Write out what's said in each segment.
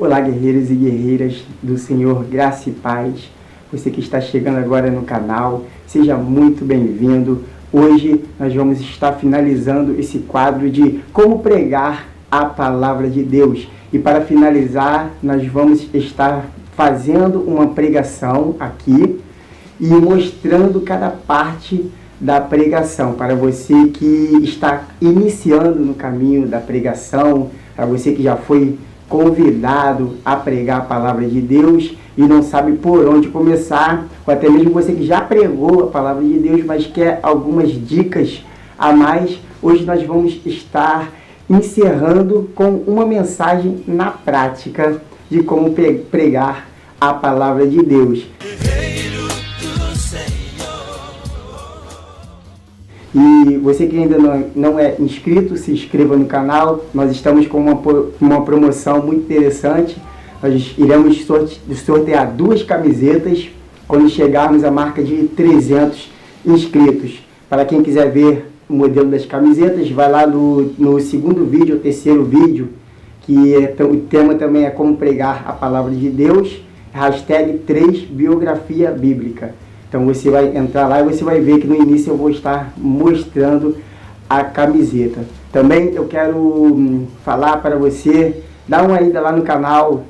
Olá, guerreiros e guerreiras do Senhor, graça e paz. Você que está chegando agora no canal, seja muito bem-vindo. Hoje nós vamos estar finalizando esse quadro de como pregar a palavra de Deus. E para finalizar, nós vamos estar fazendo uma pregação aqui e mostrando cada parte da pregação. Para você que está iniciando no caminho da pregação, para você que já foi convidado a pregar a palavra de Deus e não sabe por onde começar, ou até mesmo você que já pregou a palavra de Deus, mas quer algumas dicas a mais, hoje nós vamos estar encerrando com uma mensagem na prática de como pregar a palavra de Deus. E você que ainda não é inscrito, se inscreva no canal. Nós estamos com uma promoção muito interessante. Nós iremos sortear 2 camisetas quando chegarmos à marca de 300 inscritos. Para quem quiser ver o modelo das camisetas, vai lá no segundo vídeo, ou terceiro vídeo, que o tema também é como pregar a palavra de Deus, #3 biografia bíblica. Então você vai entrar lá e você vai ver que no início eu vou estar mostrando a camiseta. Também eu quero falar para você, dá uma ida lá no canal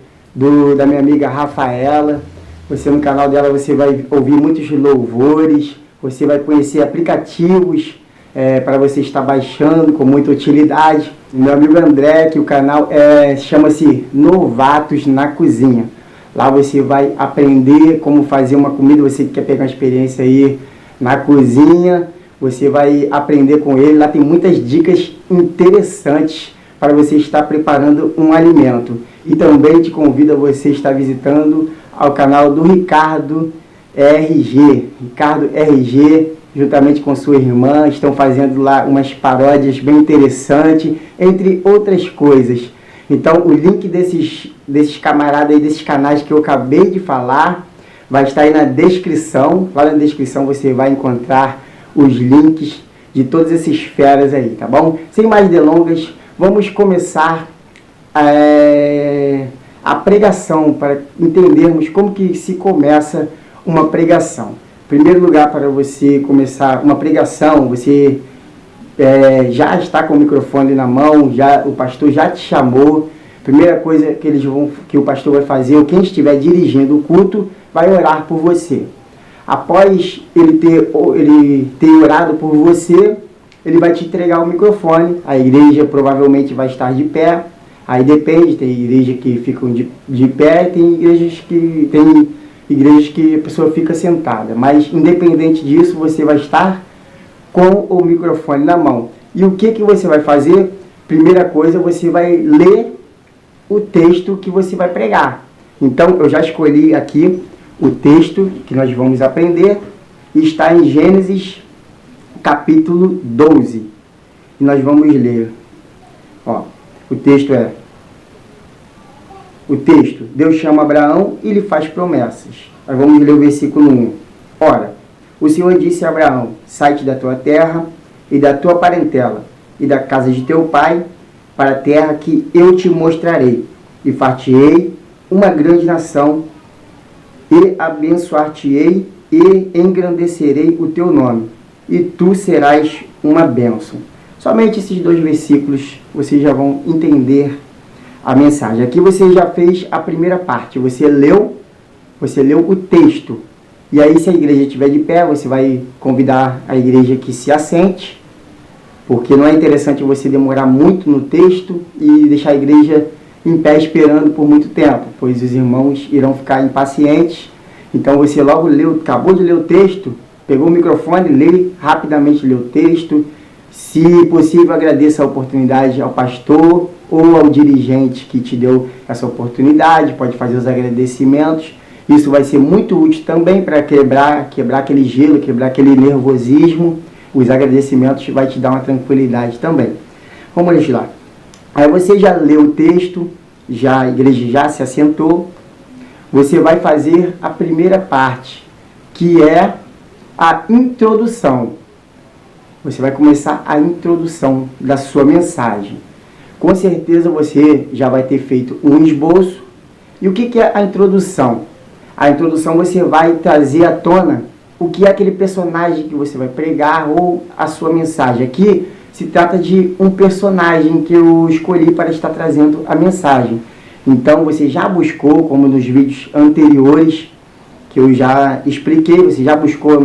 da minha amiga Rafaela. Você no canal dela você vai ouvir muitos louvores, você vai conhecer aplicativos para você estar baixando com muita utilidade. Meu amigo André, que o canal chama-se Novatos na Cozinha. Lá você vai aprender como fazer uma comida. Você que quer pegar uma experiência aí na cozinha, você vai aprender com ele. Lá tem muitas dicas interessantes para você estar preparando um alimento. E também te convido a você estar visitando ao canal do Ricardo RG. Ricardo RG, juntamente com sua irmã, estão fazendo lá umas paródias bem interessantes, entre outras coisas. Então, o link desses camaradas aí, desses canais que eu acabei de falar, vai estar aí na descrição. Lá na descrição você vai encontrar os links de todos esses feras aí, tá bom? Sem mais delongas, vamos começar a pregação, para entendermos como que se começa uma pregação. Em primeiro lugar, para você começar uma pregação, você já está com o microfone na mão, o pastor já te chamou. Primeira coisa que o pastor vai fazer, ou quem estiver dirigindo o culto, vai orar por você. Após ele ter orado por você, ele vai te entregar o microfone. A igreja provavelmente vai estar de pé. Aí depende, tem igrejas que ficam de pé, tem igrejas que a pessoa fica sentada. Mas independente disso, você vai estar com o microfone na mão. E o que você vai fazer? Primeira coisa, você vai ler o texto que você vai pregar. Então, eu já escolhi aqui o texto que nós vamos aprender. Está em Gênesis, capítulo 12. E nós vamos ler. O texto, Deus chama Abraão e lhe faz promessas. Nós vamos ler o versículo 1. Ora, o Senhor disse a Abraão: sai-te da tua terra e da tua parentela e da casa de teu pai, para a terra que eu te mostrarei, e far-te-ei uma grande nação, e abençoar-te-ei, e engrandecerei o teu nome, e tu serás uma bênção. Somente esses 2 versículos vocês já vão entender a mensagem. Aqui você já fez a primeira parte, você leu o texto. E aí, se a igreja estiver de pé, você vai convidar a igreja que se assente, porque não é interessante você demorar muito no texto e deixar a igreja em pé esperando por muito tempo, pois os irmãos irão ficar impacientes. Então você logo acabou de ler o texto, pegou o microfone, rapidamente lê o texto. Se possível, agradeça a oportunidade ao pastor ou ao dirigente que te deu essa oportunidade, pode fazer os agradecimentos. Isso vai ser muito útil também para quebrar aquele gelo, quebrar aquele nervosismo. Os agradecimentos vai te dar uma tranquilidade também. Vamos lá. Aí você já leu o texto, a igreja já se assentou. Você vai fazer a primeira parte, que é a introdução. Você vai começar a introdução da sua mensagem. Com certeza você já vai ter feito um esboço E o que é a introdução? A introdução você vai trazer à tona o que é aquele personagem que você vai pregar ou a sua mensagem. Aqui se trata de um personagem que eu escolhi para estar trazendo a mensagem. Então você já buscou, como nos vídeos anteriores que eu já expliquei, você já buscou a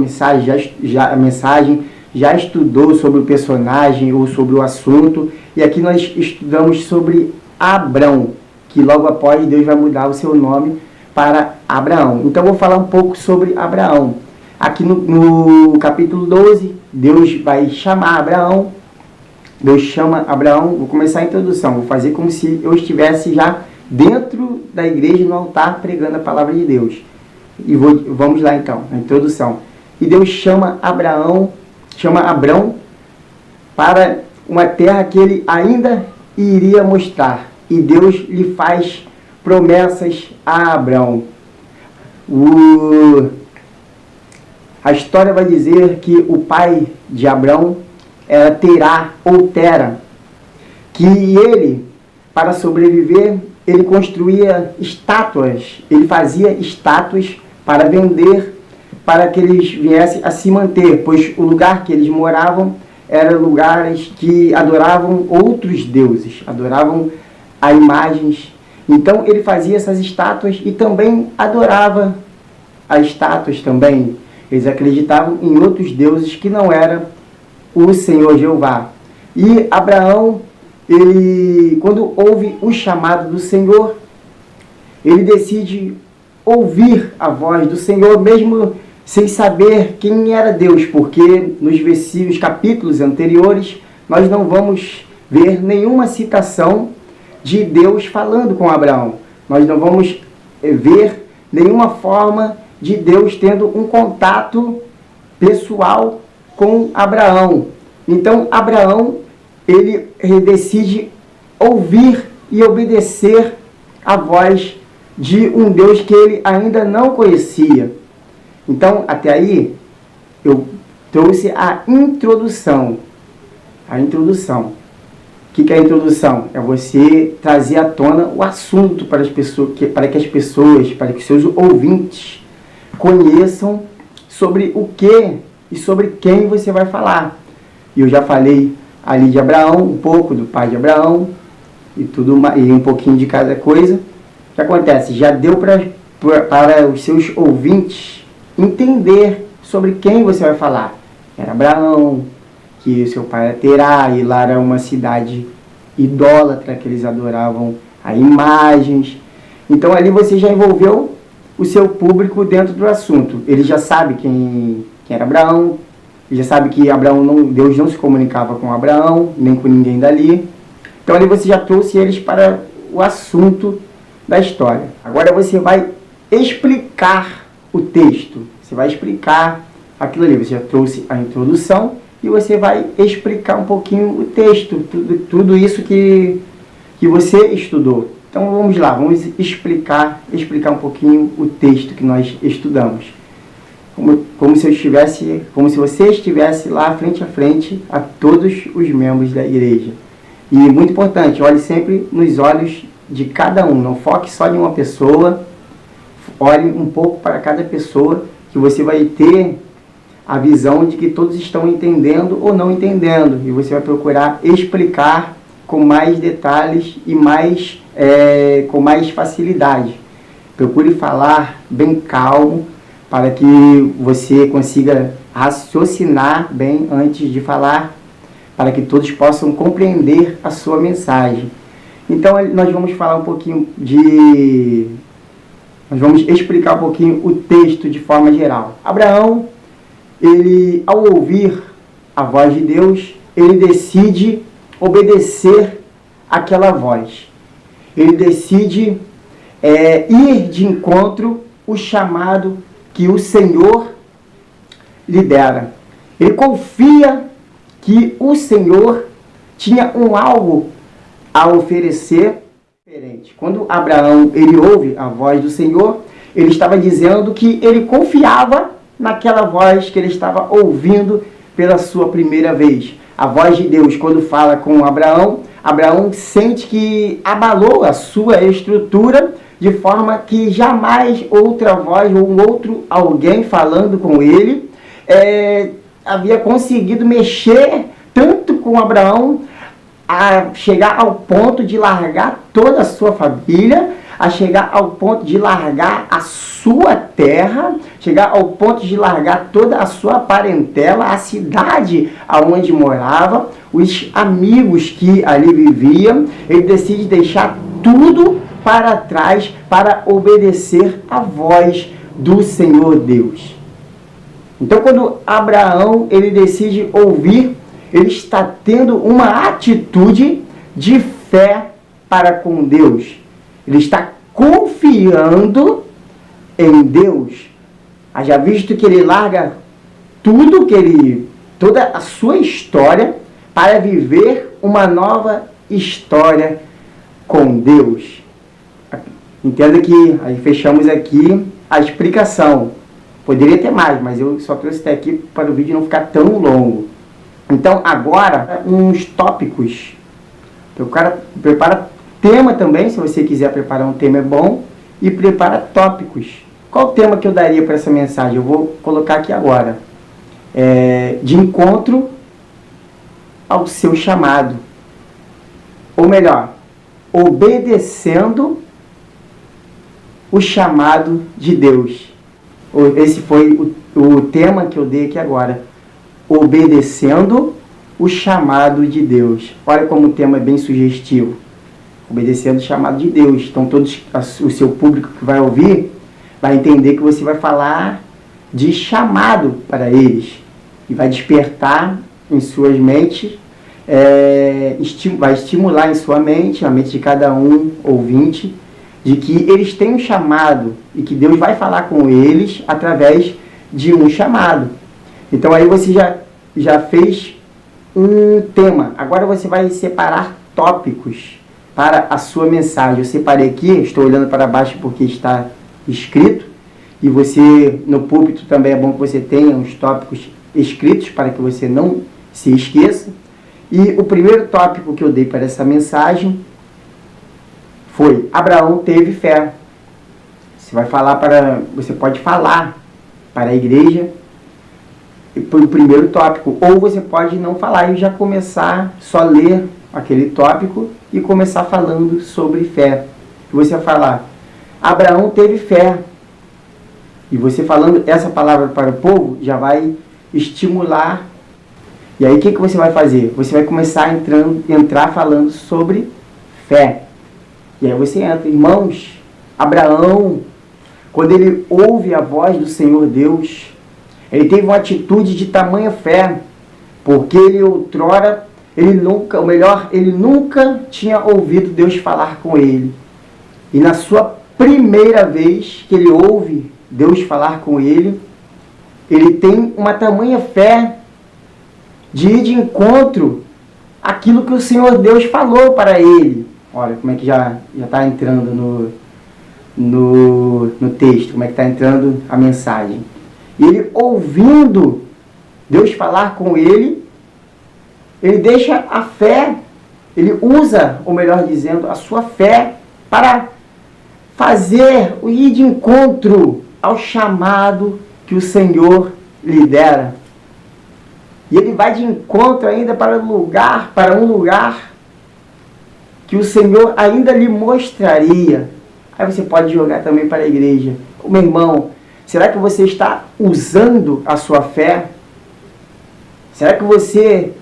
mensagem, já estudou sobre o personagem ou sobre o assunto. E aqui nós estudamos sobre Abrão, que logo após Deus vai mudar o seu nome para Abraão. Então eu vou falar um pouco sobre Abraão. Aqui no capítulo 12, Deus vai chamar Abraão. Deus chama Abraão. Vou começar a introdução. Vou fazer como se eu estivesse já dentro da igreja, no altar, pregando a palavra de Deus. E vamos lá então, a introdução. E Deus chama Abrão para uma terra que ele ainda iria mostrar. E Deus lhe faz promessas a Abrão. A história vai dizer que o pai de Abrão era Terá ou Tera, que ele, para sobreviver, ele construía estátuas, ele fazia estátuas para vender, para que eles viessem a se manter, pois o lugar que eles moravam eram lugares que adoravam outros deuses, adoravam a imagens. Então ele fazia essas estátuas e também adorava as estátuas também. Eles acreditavam em outros deuses que não era o Senhor Jeová. E Abraão, ele, quando ouve o chamado do Senhor, ele decide ouvir a voz do Senhor, mesmo sem saber quem era Deus, porque nos versículos, capítulos anteriores, nós não vamos ver nenhuma citação de Deus falando com Abraão. Nós não vamos ver nenhuma forma de Deus tendo um contato pessoal com Abraão. Então, Abraão, ele decide ouvir e obedecer a voz de um Deus que ele ainda não conhecia. Então, até aí, eu trouxe a introdução. A introdução. O que é a introdução? É você trazer à tona o assunto para que os seus ouvintes conheçam sobre o que e sobre quem você vai falar. E eu já falei ali de Abraão, um pouco do pai de Abraão e um pouquinho de cada coisa. O que acontece? Já deu para os seus ouvintes entender sobre quem você vai falar. Era Abraão, que o seu pai era Terá, e lá era uma cidade idólatra, que eles adoravam a imagens. Então ali você já envolveu o seu público dentro do assunto. Ele já sabe quem era Abraão, ele já sabe que Deus não se comunicava com Abraão, nem com ninguém dali. Então ali você já trouxe eles para o assunto da história. Agora você vai explicar o texto, você vai explicar aquilo ali. Você já trouxe a introdução e você vai explicar um pouquinho o texto, tudo isso que você estudou. Então vamos lá, vamos explicar um pouquinho o texto que nós estudamos. Como se você estivesse lá frente a frente a todos os membros da igreja. E muito importante, olhe sempre nos olhos de cada um, não foque só em uma pessoa, olhe um pouco para cada pessoa, que você vai ter a visão de que todos estão entendendo ou não entendendo, e você vai procurar explicar com mais detalhes e com mais facilidade. Procure falar bem calmo, para que você consiga raciocinar bem antes de falar, para que todos possam compreender a sua mensagem. Então nós vamos falar um pouquinho nós vamos explicar um pouquinho o texto de forma geral. Abraão, ele, ao ouvir a voz de Deus, ele decide obedecer aquela voz. Ele decide ir de encontro ao chamado que o Senhor lhe dera. Ele confia que o Senhor tinha algo a oferecer diferente. Quando Abraão ele ouve a voz do Senhor, ele estava dizendo que ele confiava naquela voz que ele estava ouvindo pela sua primeira vez. A voz de Deus, quando fala com Abraão, Abraão sente que abalou a sua estrutura, de forma que jamais outra voz ou um outro alguém falando com ele havia conseguido mexer tanto com Abraão, a chegar ao ponto de largar toda a sua família, a chegar ao ponto de largar a sua terra, chegar ao ponto de largar toda a sua parentela, a cidade aonde morava, os amigos que ali viviam. Ele decide deixar tudo para trás para obedecer a voz do Senhor Deus. Então, quando Abraão ele decide ouvir, ele está tendo uma atitude de fé para com Deus. Ele está confiando em Deus. Haja visto que ele larga tudo toda a sua história para viver uma nova história com Deus. Entenda que aí fechamos aqui a explicação. Poderia ter mais, mas eu só trouxe até aqui para o vídeo não ficar tão longo. Então, agora, uns tópicos. O cara prepara tema também, se você quiser preparar um tema é bom. E prepara tópicos. Qual o tema que eu daria para essa mensagem? Eu vou colocar aqui agora. De encontro ao seu chamado. Ou melhor, obedecendo o chamado de Deus. Esse foi o tema que eu dei aqui agora. Obedecendo o chamado de Deus. Olha como o tema é bem sugestivo. Obedecendo o chamado de Deus. Então, o seu público que vai ouvir vai entender que você vai falar de chamado para eles. E vai despertar em suas mentes, vai estimular em sua mente, a mente de cada um ouvinte, de que eles têm um chamado e que Deus vai falar com eles através de um chamado. Então aí você já fez um tema. Agora você vai separar tópicos para a sua mensagem. Eu separei aqui, estou olhando para baixo porque está escrito. E você, no púlpito também é bom que você tenha uns tópicos escritos para que você não se esqueça. E o primeiro tópico que eu dei para essa mensagem foi: Abraão teve fé. Você pode falar para a igreja o primeiro tópico, ou você pode não falar e já começar só ler aquele tópico e começar falando sobre fé. E você vai falar: Abraão teve fé. E você falando essa palavra para o povo já vai estimular. E aí o que você vai fazer? Você vai começar a entrar falando sobre fé. E aí você entra: irmãos, Abraão, quando ele ouve a voz do Senhor Deus, ele teve uma atitude de tamanha fé, porque ele nunca tinha ouvido Deus falar com ele. E na sua primeira vez que ele ouve Deus falar com ele, ele tem uma tamanha fé de ir de encontro àquilo que o Senhor Deus falou para ele. Olha como é que já está entrando no texto, como é que está entrando a mensagem. E ele, ouvindo Deus falar com ele, ele deixa a fé, ele usa, ou melhor dizendo, a sua fé para ir de encontro ao chamado que o Senhor lhe dera. E ele vai de encontro ainda para um lugar que o Senhor ainda lhe mostraria. Aí você pode jogar também para a igreja: meu irmão, será que você está usando a sua fé? Será que você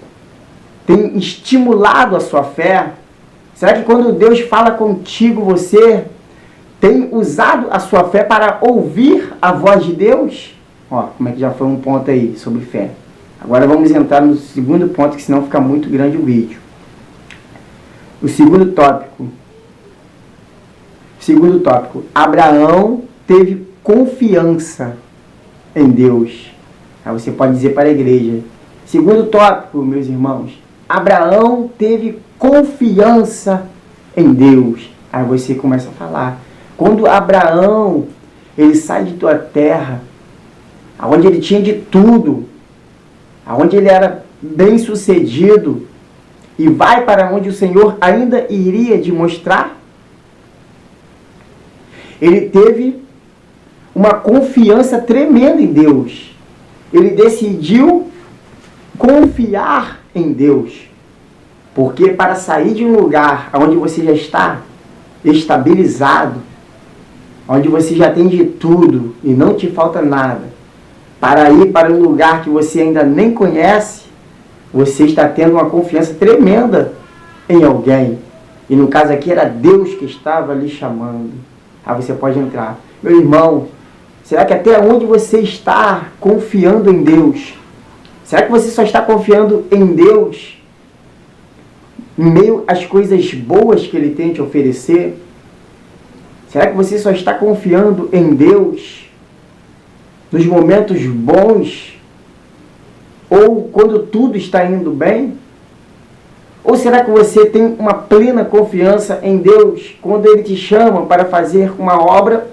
tem estimulado a sua fé? Será que quando Deus fala contigo, você tem usado a sua fé para ouvir a voz de Deus? Ó, como é que já foi um ponto aí sobre fé. Agora vamos entrar no segundo ponto, que senão fica muito grande o vídeo. O segundo tópico. Abraão teve confiança em Deus. Aí você pode dizer para a igreja: segundo tópico, meus irmãos, Abraão teve confiança em Deus. Aí você começa a falar: quando Abraão, ele sai de tua terra, onde ele tinha de tudo, onde ele era bem sucedido, e vai para onde o Senhor ainda iria te mostrar, Ele teve uma confiança tremenda em Deus. Ele decidiu confiar em Deus. Porque para sair de um lugar onde você já está estabilizado, onde você já tem de tudo e não te falta nada, para ir para um lugar que você ainda nem conhece, você está tendo uma confiança tremenda em alguém. E no caso aqui era Deus que estava lhe chamando. Aí você pode entrar. Meu irmão, será que até onde você está confiando em Deus? Será que você só está confiando em Deus em meio às coisas boas que Ele tem a te oferecer? Será que você só está confiando em Deus nos momentos bons? Ou quando tudo está indo bem? Ou será que você tem uma plena confiança em Deus quando Ele te chama para fazer uma obra,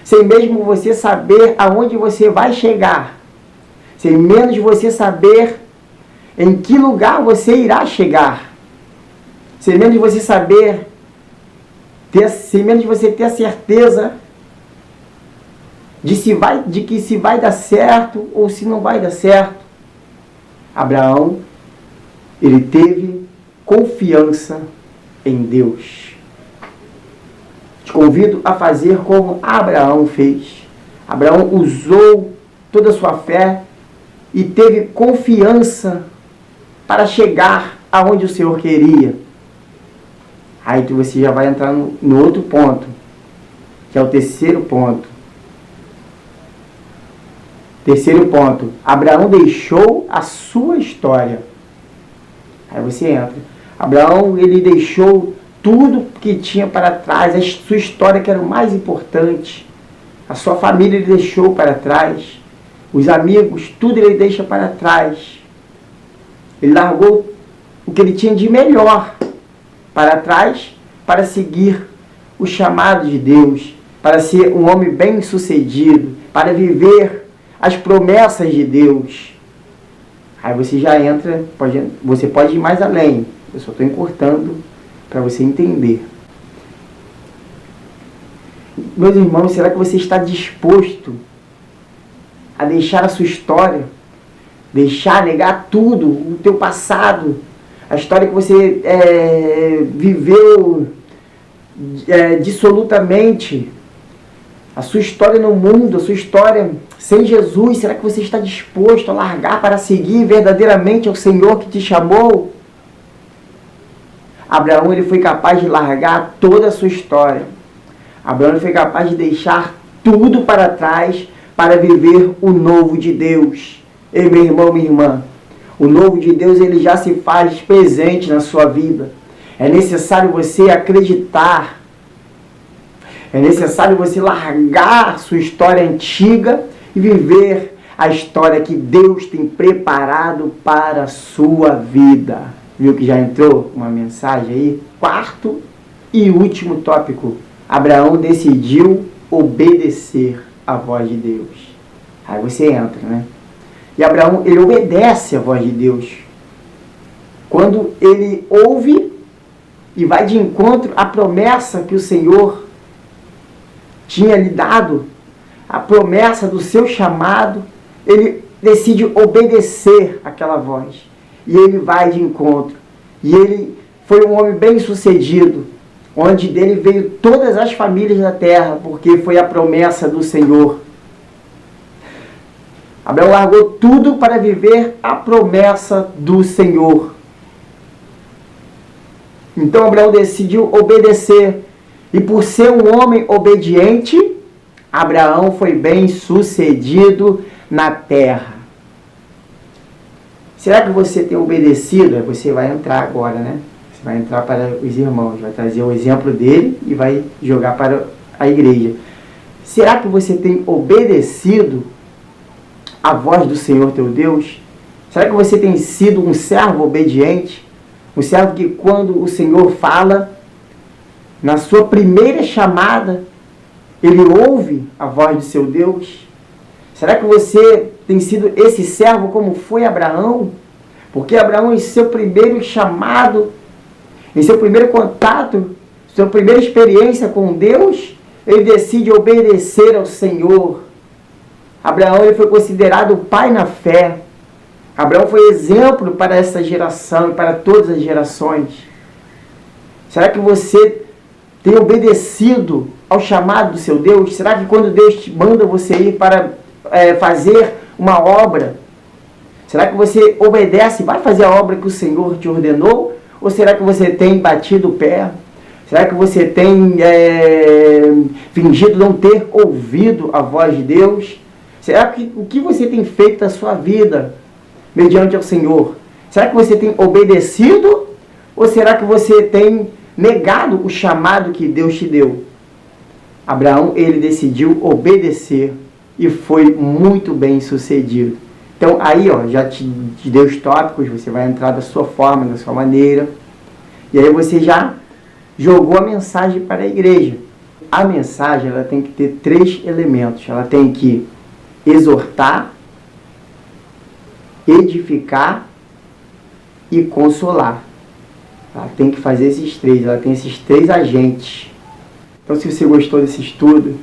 sem mesmo você saber aonde você vai chegar? Sem menos você saber em que lugar você irá chegar? Sem menos você saber, sem menos você ter a certeza de que se vai dar certo ou se não vai dar certo. Abraão, ele teve confiança em Deus. Te convido a fazer como Abraão fez. Abraão usou toda a sua fé e teve confiança para chegar aonde o Senhor queria. Aí você já vai entrar no outro ponto, que é o terceiro ponto. Terceiro ponto, Abraão deixou a sua história. Aí você entra. Abraão, ele deixou tudo que tinha para trás, a sua história que era o mais importante. A sua família ele deixou para trás. Os amigos, tudo ele deixa para trás. Ele largou o que ele tinha de melhor para trás, para seguir o chamado de Deus, para ser um homem bem-sucedido, para viver as promessas de Deus. Aí você já entra, você pode ir mais além. Eu só estou encurtando para você entender. Meus irmãos, será que você está disposto a deixar a sua história, negar tudo, o teu passado, a história que você viveu dissolutamente, a sua história no mundo, a sua história sem Jesus? Será que você está disposto a largar para seguir verdadeiramente ao Senhor que te chamou? Abraão, ele foi capaz de largar toda a sua história. Abraão foi capaz de deixar tudo para trás para viver o novo de Deus. Ei, meu irmão, minha irmã, o novo de Deus ele já se faz presente na sua vida. É necessário você acreditar. É necessário você largar sua história antiga e viver a história que Deus tem preparado para a sua vida. Viu que já entrou uma mensagem aí? Quarto e último tópico. Abraão decidiu obedecer a voz de Deus. Aí você entra, né? E Abraão, ele obedece a voz de Deus. Quando ele ouve e vai de encontro à promessa que o Senhor tinha lhe dado, a promessa do seu chamado, ele decide obedecer aquela voz. E ele vai de encontro. E ele foi um homem bem-sucedido, onde dele veio todas as famílias da terra, porque foi a promessa do Senhor. Abraão largou tudo para viver a promessa do Senhor. Então Abraão decidiu obedecer. E por ser um homem obediente, Abraão foi bem-sucedido na terra. Será que você tem obedecido? Você vai entrar agora, né? Você vai entrar para os irmãos, vai trazer o exemplo dele e vai jogar para a igreja. Será que você tem obedecido a voz do Senhor teu Deus? Será que você tem sido um servo obediente? Um servo que quando o Senhor fala, na sua primeira chamada, ele ouve a voz do seu Deus? Será que você tem sido esse servo como foi Abraão? Porque Abraão, em seu primeiro chamado, em seu primeiro contato, sua primeira experiência com Deus, ele decide obedecer ao Senhor. Abraão, ele foi considerado o pai na fé. Abraão foi exemplo para essa geração e para todas as gerações. Será que você tem obedecido ao chamado do seu Deus? Será que quando Deus te manda você ir para fazer uma obra, será que você obedece, vai fazer a obra que o Senhor te ordenou? Ou será que você tem batido o pé? Será que você tem fingido não ter ouvido a voz de Deus? Será que o que você tem feito na sua vida mediante ao Senhor? Será que você tem obedecido? Ou será que você tem negado o chamado que Deus te deu? Abraão, ele decidiu obedecer e foi muito bem sucedido. Então aí, já te dei os tópicos, você vai entrar da sua forma, da sua maneira. E aí você já jogou a mensagem para a igreja. A mensagem, ela tem que ter 3 elementos. Ela tem que exortar, edificar e consolar. Ela tem que fazer esses 3, ela tem esses 3 agentes. Então, se você gostou desse estudo,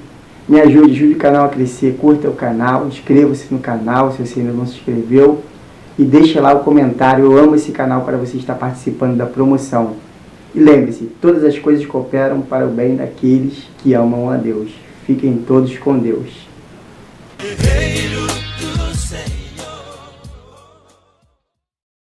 me ajude o canal a crescer, curta o canal, inscreva-se no canal se você ainda não se inscreveu e deixe lá o comentário. Eu amo esse canal para você estar participando da promoção. E lembre-se, todas as coisas cooperam para o bem daqueles que amam a Deus. Fiquem todos com Deus.